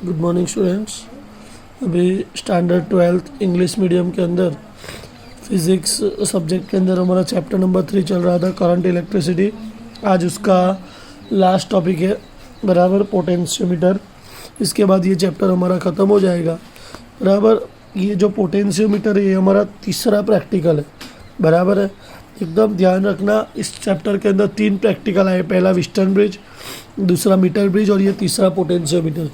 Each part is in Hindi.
Good morning students. अभी स्टैंडर्ड 12th इंग्लिश मीडियम के अंदर फिज़िक्स सब्जेक्ट के अंदर हमारा चैप्टर नंबर 3 चल रहा था, करंट इलेक्ट्रिसिटी। आज उसका लास्ट टॉपिक है बराबर, पोटेंशियोमीटर। इसके बाद ये चैप्टर हमारा ख़त्म हो जाएगा बराबर। ये जो पोटेंशियोमीटर है ये हमारा तीसरा प्रैक्टिकल है बराबर है। एकदम ध्यान रखना, इस चैप्टर के अंदर 3 प्रैक्टिकल आए। पहला विस्टर्न ब्रिज, दूसरा मीटर ब्रिज और ये तीसरा पोटेंशियोमीटर।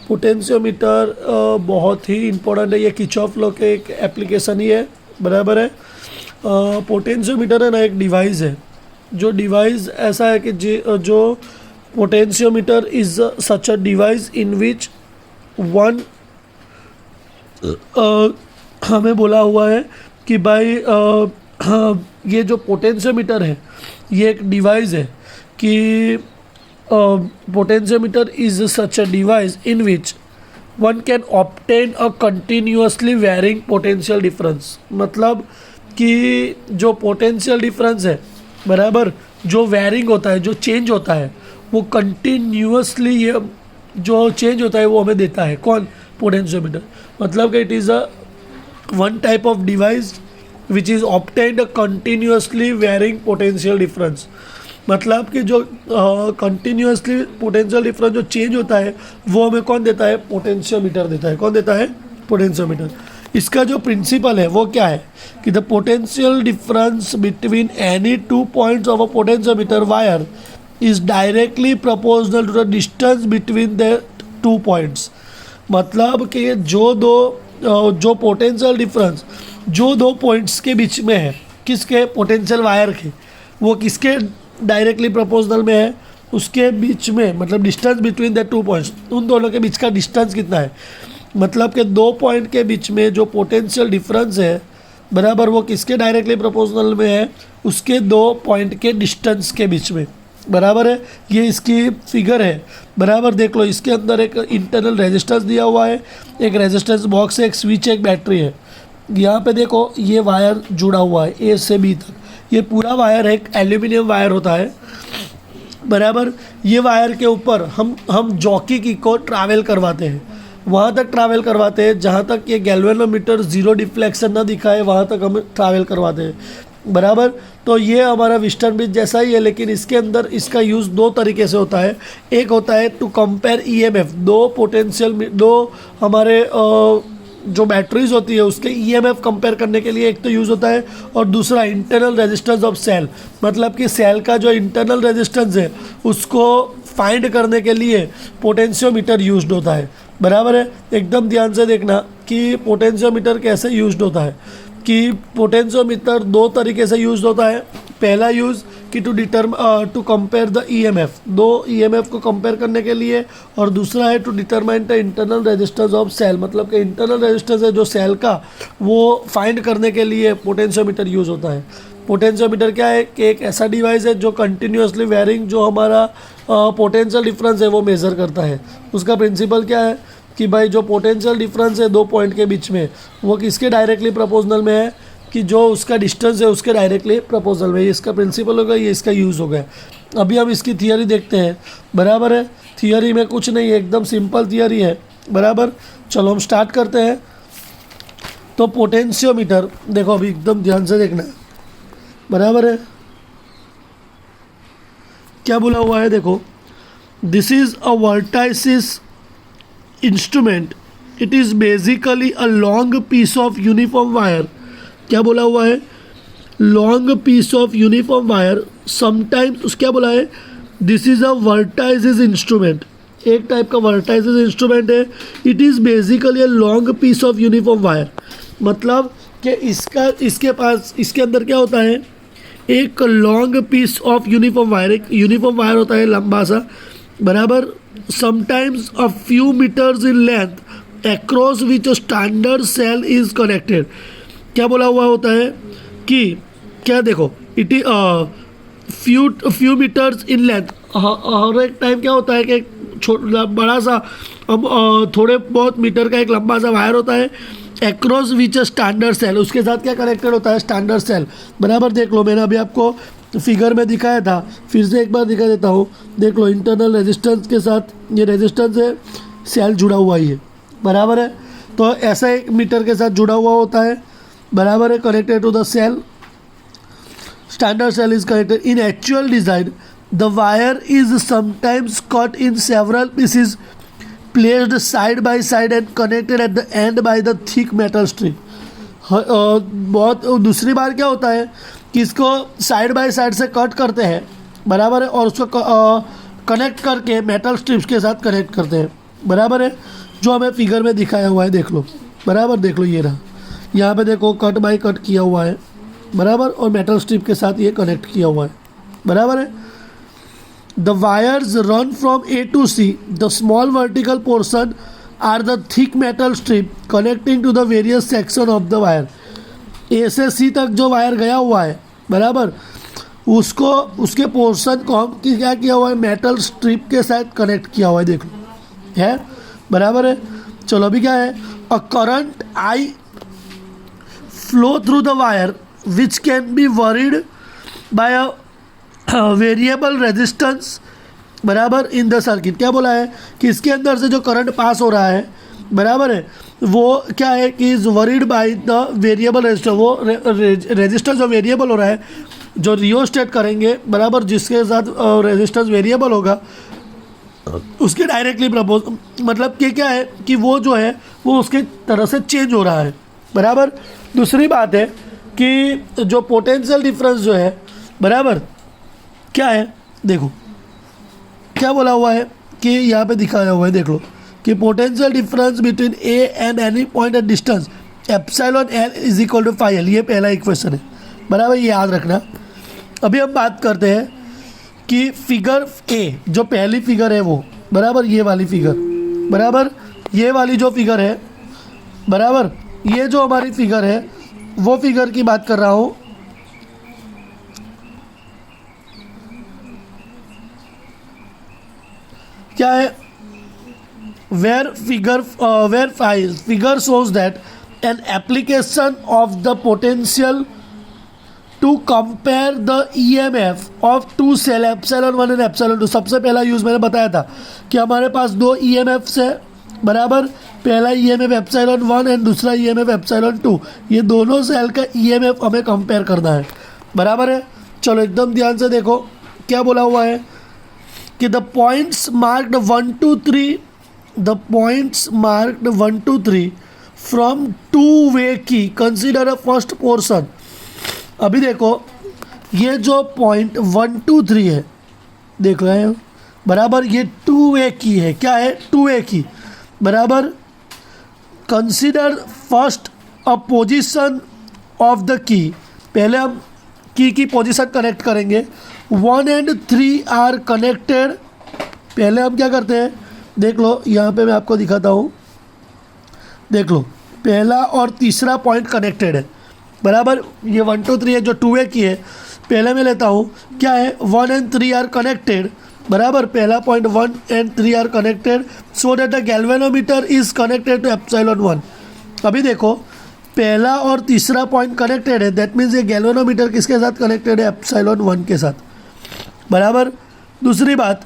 पोटेंशियोमीटर बहुत ही इम्पोर्टेंट है, ये किरचॉफ लॉ के एक एप्लीकेशन ही है बराबर है। पोटेंशियोमीटर है ना, एक डिवाइस है। जो डिवाइस ऐसा है कि जो potentiometer is such a device in which one हमें बोला हुआ है कि भाई ये जो पोटेंशियोमीटर है ये एक डिवाइस है कि potentiometer is such a device in which one can obtain a continuously varying potential difference. मतलब कि जो पोटेंशियल डिफरेंस है बराबर, जो वेरिंग होता है, जो चेंज होता है, वो कंटिन्यूसली ये जो चेंज होता है वो हमें देता है। कौन? पोटेंशियोमीटर। मतलब कि it is a one type of device which is obtained a continuously varying potential difference. मतलब कि जो कंटिन्यूसली पोटेंशियल डिफरेंस जो चेंज होता है वो हमें कौन देता है? पोटेंशियोमीटर देता है। कौन देता है? पोटेंशियोमीटर। इसका जो प्रिंसिपल है वो क्या है कि the potential difference between any 2 points of a potentiometer wire is directly proportional to the distance between the 2 points. मतलब कि जो पोटेंशियल डिफरेंस जो 2 पॉइंट्स के बीच में है, किसके? पोटेंशियल वायर के, वो किसके डायरेक्टली प्रोपोर्शनल में है? उसके बीच में, मतलब डिस्टेंस बिटवीन द 2 पॉइंट्स, उन दोनों के बीच का डिस्टेंस कितना है। मतलब कि 2 पॉइंट के बीच में जो पोटेंशियल डिफरेंस है बराबर, वो किसके डायरेक्टली प्रोपोर्शनल में है? उसके 2 पॉइंट के डिस्टेंस के बीच में बराबर है। ये इसकी फिगर है बराबर। देख लो, इसके अंदर एक इंटरनल रेजिस्टेंस दिया हुआ है, एक रेजिस्टेंस बॉक्स है, एक स्विच, एक बैटरी है। यहाँ पे देखो ये वायर जुड़ा हुआ है ए से बी तक। ये पूरा वायर एक एल्यूमिनियम वायर होता है बराबर। ये वायर के ऊपर हम जॉकी की को ट्रैवल करवाते हैं, वहाँ तक ट्रैवल करवाते हैं जहाँ तक ये गैल्वेनोमीटर जीरो डिफ्लेक्शन ना दिखाए, वहाँ तक हम ट्रैवल करवाते हैं बराबर। तो ये हमारा विस्टर्न ब्रिज जैसा ही है, लेकिन इसके अंदर इसका यूज़ 2 तरीके से होता है। एक होता है टू कंपेयर ईएमएफ, दो हमारे जो बैटरीज होती है उसके ईएमएफ कंपेयर करने के लिए एक तो यूज़ होता है, और दूसरा इंटरनल रेजिस्टेंस ऑफ सेल। मतलब कि सेल का जो इंटरनल रेजिस्टेंस है उसको फाइंड करने के लिए पोटेंशियोमीटर यूज्ड होता है बराबर है। एकदम ध्यान से देखना कि पोटेंशियोमीटर कैसे यूज्ड होता है। कि पोटेंशियोमीटर 2 तरीके से यूज होता है। पहला यूज़ कि to compare the EMF, 2 EMF को कंपेयर करने के लिए, और दूसरा है to determine the internal resistance of cell. मतलब कि इंटरनल रेजिस्टेंस है जो सेल का, वो फाइंड करने के लिए पोटेंशियोमीटर यूज़ होता है। पोटेंशियोमीटर क्या है कि एक ऐसा डिवाइस है जो कंटिन्यूसली वेरिंग जो हमारा पोटेंशियल डिफरेंस है वो मेज़र करता है। उसका प्रिंसिपल क्या है कि भाई जो पोटेंशियल डिफरेंस है 2 पॉइंट के बीच में, वो किसके डायरेक्टली प्रोपोर्शनल में है? कि जो उसका डिस्टेंस है उसके डायरेक्टली प्रोपोर्शनल में। ये इसका प्रिंसिपल होगा, ये इसका यूज़ होगा। अभी हम इसकी थियरी देखते हैं बराबर है। थियरी में कुछ नहीं है, एकदम सिंपल थियरी है बराबर। चलो हम स्टार्ट करते हैं। तो पोटेंशियोमीटर देखो, अभी एकदम ध्यान से देखना है बराबर है। क्या बोला हुआ है देखो, this is a versatile instrument, it is basically a long piece of uniform wire. क्या बोला हुआ है? Long piece of uniform wire. Sometimes क्या बोला है? This is a versatile instrument, एक टाइप का वर्टाइसिस इंस्ट्रूमेंट है। It is basically a long piece of uniform wire. मतलब कि इसके पास, इसके अंदर क्या होता है? एक long piece of uniform wire, एक यूनिफॉर्म वायर होता है लंबा सा बराबर। Sometimes a few meters in length across which a standard cell is connected. क्या बोला हुआ होता है कि क्या देखो, it is few meters in length. हर एक टाइम क्या होता है कि बड़ा सा थोड़े बहुत मीटर का एक लंबा सा वायर होता है, across which a standard cell, उसके साथ क्या कनेक्टेड होता है? स्टैंडर्ड सेल बराबर। देख लो, मैंने अभी आपको फिगर में दिखाया था, फिर से एक बार दिखा देता हूँ। देख लो, इंटरनल रेजिस्टेंस के साथ ये रेजिस्टेंस है, सेल जुड़ा हुआ ही है, बराबर है। तो ऐसा एक मीटर के साथ जुड़ा हुआ होता है, बराबर है, connected to the cell. Standard cell is connected in actual design the wire is sometimes cut in several pieces placed side by side and connected at the end by the thick metal strip. बहुत दूसरी बार क्या होता है कि इसको साइड बाय साइड से कट करते हैं, बराबर है, और उसको कनेक्ट करके मेटल स्ट्रिप्स के साथ कनेक्ट करते हैं, बराबर है, जो हमें फिगर में दिखाया हुआ है, देख लो, बराबर, देख लो, ये रहा, यहाँ पे देखो कट बाय कट किया हुआ है, बराबर, और मेटल स्ट्रिप के साथ ये कनेक्ट किया हुआ है, बराबर है। The wires run from A to C, the small vertical portion are the thick metal strip connecting to the various section of the wire. A से सी तक जो वायर गया हुआ है, बराबर, उसको उसके पोर्शन को हम क्या किया हुआ है, मेटल स्ट्रिप के साथ कनेक्ट किया हुआ है, देख लो, है, बराबर है। चलो अभी क्या है, a current I flow through the wire which can be varied by a variable resistance, बराबर, इन द सर्किट। क्या बोला है कि इसके अंदर से जो करंट पास हो रहा है, बराबर है, वो क्या है कि is varied by the variable resistor, वो रेजिस्टेंस जो वेरिएबल हो रहा है, जो रियोस्टेट करेंगे, बराबर, जिसके साथ रेजिस्टेंस वेरिएबल होगा उसके डायरेक्टली प्रपोज, मतलब कि क्या है कि वो जो है वो उसके तरह से चेंज हो रहा है, बराबर। दूसरी बात है कि जो पोटेंशियल डिफरेंस जो है, बराबर, क्या है, देखो क्या बोला हुआ है कि यहाँ पे दिखाया हुआ है, देख लो, कि potential difference between A and any point at distance epsilon L is equal to phi L. ये पहला इक्वेशन है, बराबर, ये याद रखना। अभी हम बात करते हैं कि फिगर ए, जो पहली फिगर है वो, बराबर, ये वाली फिगर, बराबर, ये वाली जो फिगर है, बराबर, ये जो हमारी फिगर है वो फिगर की बात कर रहा हूँ। क्या है, where figure shows that an application of the potential to compare the EMF of two cell epsilon 1 and epsilon 2। सबसे पहला यूज़ मैंने बताया था कि हमारे पास दो EMFs है, बराबर, पहला EMF epsilon 1 एंड दूसरा EMF epsilon 2। ये दोनों सेल का EMF हमें कंपेयर करना है, बराबर है। चलो एकदम ध्यान से देखो क्या बोला हुआ है कि the points marked 1 2 3, the points marked 1 2 3 from two way की कंसिडर अ फर्स्ट पोर्शन। अभी देखो ये जो पॉइंट 1 2 3 है, देख रहे हो, बराबर, ये टू वे की है, क्या है, टू वे की, बराबर। Consider first a position of the key, पहले हम की पोजीशन कनेक्ट करेंगे। 1 and 3 आर कनेक्टेड, पहले हम क्या करते हैं, देख लो, यहाँ पे मैं आपको दिखाता हूँ, देख लो, पहला और तीसरा पॉइंट कनेक्टेड है, बराबर, ये 1 2 3 है जो 2 वे की है, पहले मैं लेता हूँ, क्या है, 1 and 3 आर कनेक्टेड, बराबर, पहला point 1 and 3 are connected so that the galvanometer is connected to epsilon 1। अभी देखो पहला और तीसरा पॉइंट कनेक्टेड है, दैट मीन्स ये गैल्वेनोमीटर किसके साथ कनेक्टेड है, एप्सिलॉन 1 के साथ, बराबर। दूसरी बात,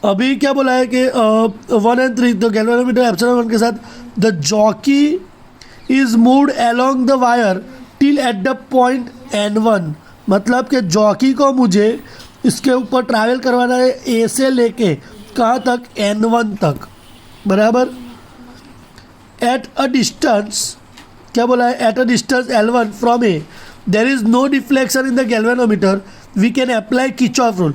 अभी क्या बोला है कि 1 and 3 तो गैल्वेनोमीटर एप्सिलॉन 1 के साथ, the jockey is moved along the wire till at the point N1, मतलब कि जॉकी को मुझे इसके ऊपर ट्रैवल करवाना है ए से लेके कहाँ तक, N1 तक, बराबर। एट अ डिस्टेंस, क्या बोला है, at a distance L1 from A there is no deflection in the galvanometer we can apply Kirchhoff rule,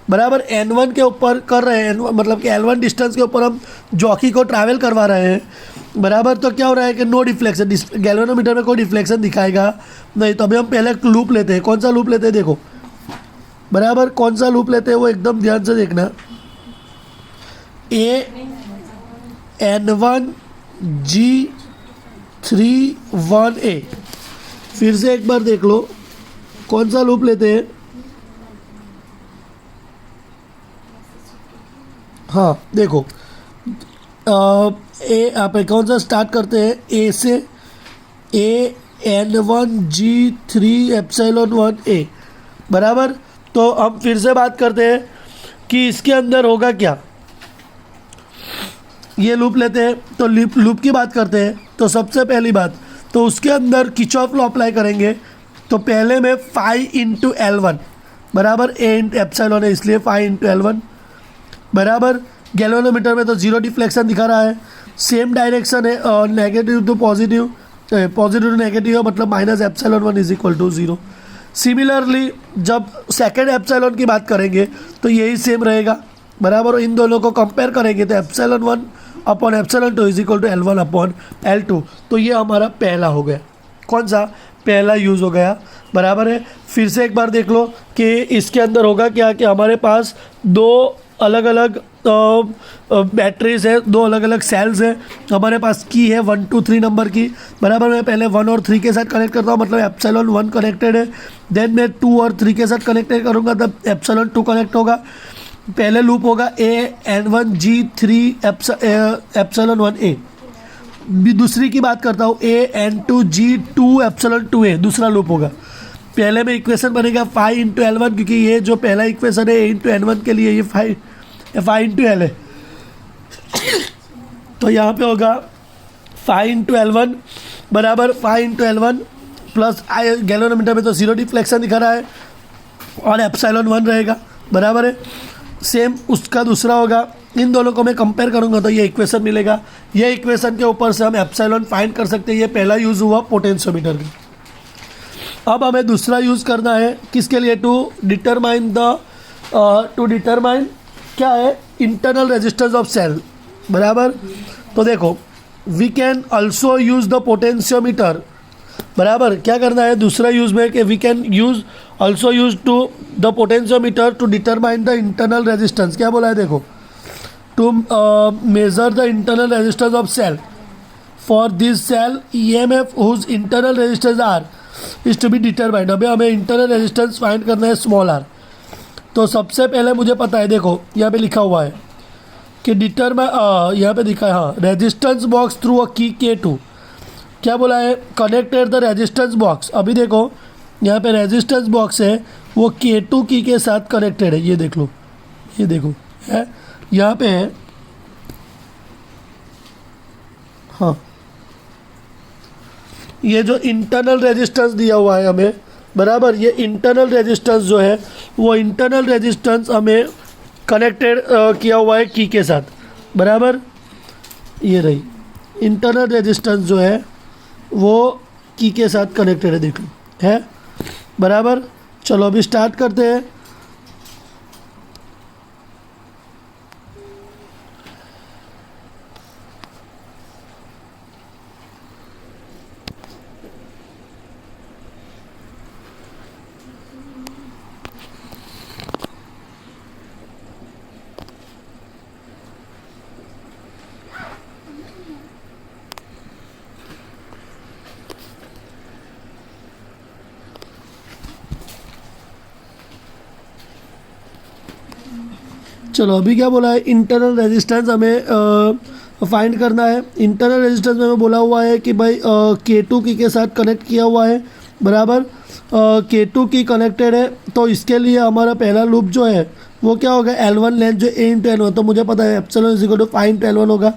बराबर। N1 के ऊपर कर रहे हैं, मतलब कि L1 डिस्टेंस के ऊपर हम जॉकी को ट्रैवल करवा रहे हैं, बराबर। तो क्या हो रहा है कि नो डिफ्लेक्शन, गैल्वेनोमीटर में कोई डिफ्लेक्शन दिखाएगा नहीं। तो अभी हम पहले लूप लेते हैं, कौन सा लूप लेते हैं, देखो, बराबर, कौन सा लूप लेते हैं वो एकदम ध्यान से देखना। N1 G31A, फिर से एक बार देख लो कौन सा लूप लेते हैं, हाँ देखो, ए आप कौन सा स्टार्ट करते हैं, ए से, N1 G3 एप्सिलॉन 1A, बराबर। तो हम फिर से बात करते हैं कि इसके अंदर होगा क्या, ये लूप लेते हैं तो लूप की बात करते हैं तो सबसे पहली बात तो उसके अंदर किरचॉफ लॉ अप्लाई करेंगे। तो पहले में 5 इंटू L1 बराबर ए इंटू एप्सिलॉन है, इसलिए 5 इंटू L1 बराबर गैल्वेनोमीटर में तो जीरो डिफ्लेक्शन दिखा रहा है, सेम डायरेक्शन है, negative to positive, positive to negative है, मतलब minus epsilon 1 is equal to 0। Similarly जब सेकेंड एप्सिलॉन की बात करेंगे तो यही सेम रहेगा बराबर। इन दोनों को कंपेयर करेंगे तो epsilon 1 upon epsilon 2 is equal to L1 upon L2। तो ये हमारा पहला हो गया, कौन सा पहला यूज़ हो गया बराबर है। फिर से एक बार देख लो कि इसके अंदर होगा क्या कि हमारे पास दो अलग अलग बैटरीज है, दो अलग अलग सेल्स है, हमारे पास की है 1 2 3 नंबर की बराबर। मैं पहले 1 और 3 के साथ कनेक्ट करता हूँ, मतलब एप्सिलॉन 1 कनेक्टेड है, देन मैं 2 और 3 के साथ कनेक्टेड करूँगा तब एप्सिलॉन 2 कनेक्ट होगा। पहले लूप होगा AN1G3 एप्सिलॉन 1A। दूसरी की बात करता हूँ AN2G2 एप्सिलॉन 2A, दूसरा लूप होगा। पहले में इक्वेशन बनेगा 5 इंटू L1, क्योंकि ये जो पहला इक्वेशन है A इंटू N1 के लिए ये 5 इंटू L है, तो यहाँ पे होगा 5 इंटू L1 बराबर 5 इंटू L1 प्लस गैल्वेनोमीटर में तो जीरो डिफ्लेक्शन दिखा रहा है और एप्सिलॉन 1 रहेगा बराबर है। सेम उसका दूसरा होगा, इन दोनों को मैं कंपेयर करूंगा तो ये इक्वेशन मिलेगा। ये इक्वेशन के ऊपर से हम एप्सिलॉन फाइंड कर सकते हैं। ये पहला यूज़ हुआ पोटेंशियोमीटर का। अब हमें दूसरा यूज़ करना है किसके लिए, टू डिटरमाइन क्या है, इंटरनल रेजिस्टेंस ऑफ सेल बराबर। तो देखो we can also use the potentiometer बराबर। क्या करना है दूसरा यूज़ में कि we can use also use to the potentiometer to determine the internal resistance. क्या बोला है देखो, to measure the internal resistance of cell for this cell EMF whose internal resistance R is to be determined. अभी हमें इंटरनल रेजिस्टेंस फाइंड करना है स्मॉल r। तो सबसे पहले मुझे पता है, देखो यहाँ पे लिखा हुआ है कि यहाँ पे दिखा है हाँ, रेजिस्टेंस बॉक्स थ्रू अ की K2। क्या बोला है, कनेक्टेड द रेजिस्टेंस बॉक्स। अभी देखो यहाँ पे रेजिस्टेंस बॉक्स है वो K2 की के साथ कनेक्टेड है, ये देख लो, ये देखो है यहाँ पे है हाँ। ये जो इंटरनल रेजिस्टेंस दिया हुआ है हमें बराबर, ये इंटरनल रेजिस्टेंस जो है वो इंटरनल रेजिस्टेंस हमें कनेक्टेड किया हुआ है की के साथ बराबर। ये रही इंटरनल रेजिस्टेंस जो है वो की के साथ कनेक्टेड है, देख लो है बराबर। चलो अभी स्टार्ट करते हैं। चलो अभी क्या बोला है, इंटरनल रेजिस्टेंस हमें फाइंड करना है। इंटरनल रेजिस्टेंस में हमें बोला हुआ है कि भाई K2 की के साथ कनेक्ट किया हुआ है बराबर। K2 की कनेक्टेड है तो इसके लिए हमारा पहला लूप जो है वो क्या होगा, L1 लेंथ जो A इंटू N1, तो मुझे पता है epsilon is equal to 5 into L1 होगा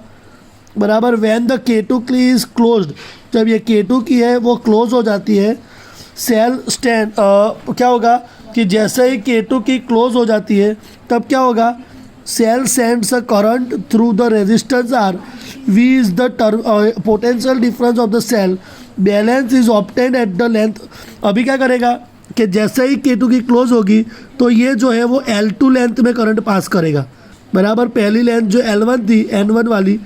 बराबर। व्हेन द K2 की इज क्लोज्ड, जब ये K2 की है वो क्लोज हो जाती है, सेल स्टैंड क्या होगा कि जैसे ही K2 की क्लोज हो जाती है तब क्या होगा, cell sends a current through the resistance R, V is the potential difference of the cell, balance is obtained at the length. अभी क्या करेगा कि जैसे ही K2 की क्लोज होगी तो ये जो है वो L2 लेंथ में करंट पास करेगा बराबर। पहली लेंथ जो L1 थी N1 वाली,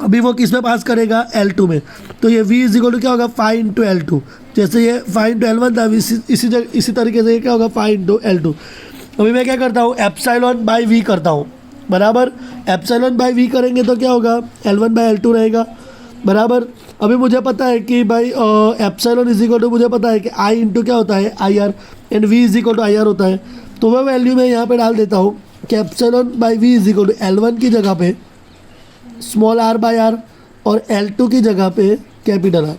अभी वो किस में पास करेगा, L2 में। तो ये V इज इक्वल टू क्या होगा, 5 इंटू L2। जैसे ये 5 इंटू L1 था, इसी तरीके से ये क्या होगा 5 इंटू L2। अभी मैं क्या करता हूँ, एप्सिलॉन बाई V करता हूँ बराबर। एप्सिलॉन बाई V करेंगे तो क्या होगा, L1 बाई L2 रहेगा बराबर। अभी मुझे पता है कि भाई एप्सिलॉन इज इक्वल टू, मुझे पता है कि I इंटू क्या होता है IR and V is equal to IR होता है। तो वह वैल्यू मैं यहाँ पे डाल देता हूँ कि epsilon by V is equal to L1 की जगह पे स्मॉल r बाई R और L2 की जगह पे कैपिटल R।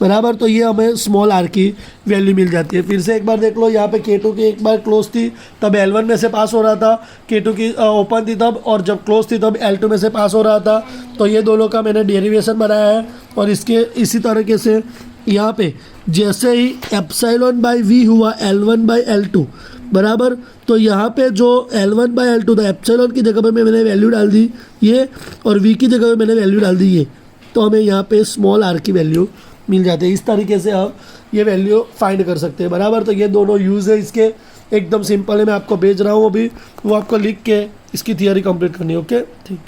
बराबर। तो ये हमें स्मॉल आर की वैल्यू मिल जाती है। फिर से एक बार देख लो, यहाँ पे K2 की एक बार क्लोज थी तब L1 में से पास हो रहा था, K2 की ओपन थी तब, और जब क्लोज थी तब L2 में से पास हो रहा था। तो ये दोनों का मैंने डेरिवेशन बनाया है। और इसके इसी तरीके से यहाँ पे जैसे ही एप्सिलॉन बाई वी हुआ L1 बाई L2 बराबर, तो यहाँ पे जो L1 बाई L2 था, एप्सिलॉन की जगह पे मैंने वैल्यू डाल दी ये, और वी की जगह पे मैंने वैल्यू डाल दी ये। तो हमें यहाँ पे स्मॉल आर की वैल्यू मिल जाती है। इस तरीके से हम ये वैल्यू फाइंड कर सकते हैं बराबर। तो ये दोनों यूज़ है इसके, एकदम सिंपल है। मैं आपको भेज रहा हूँ अभी, वो आपको लिख के इसकी थियरी कंप्लीट करनी है। ओके, ठीक।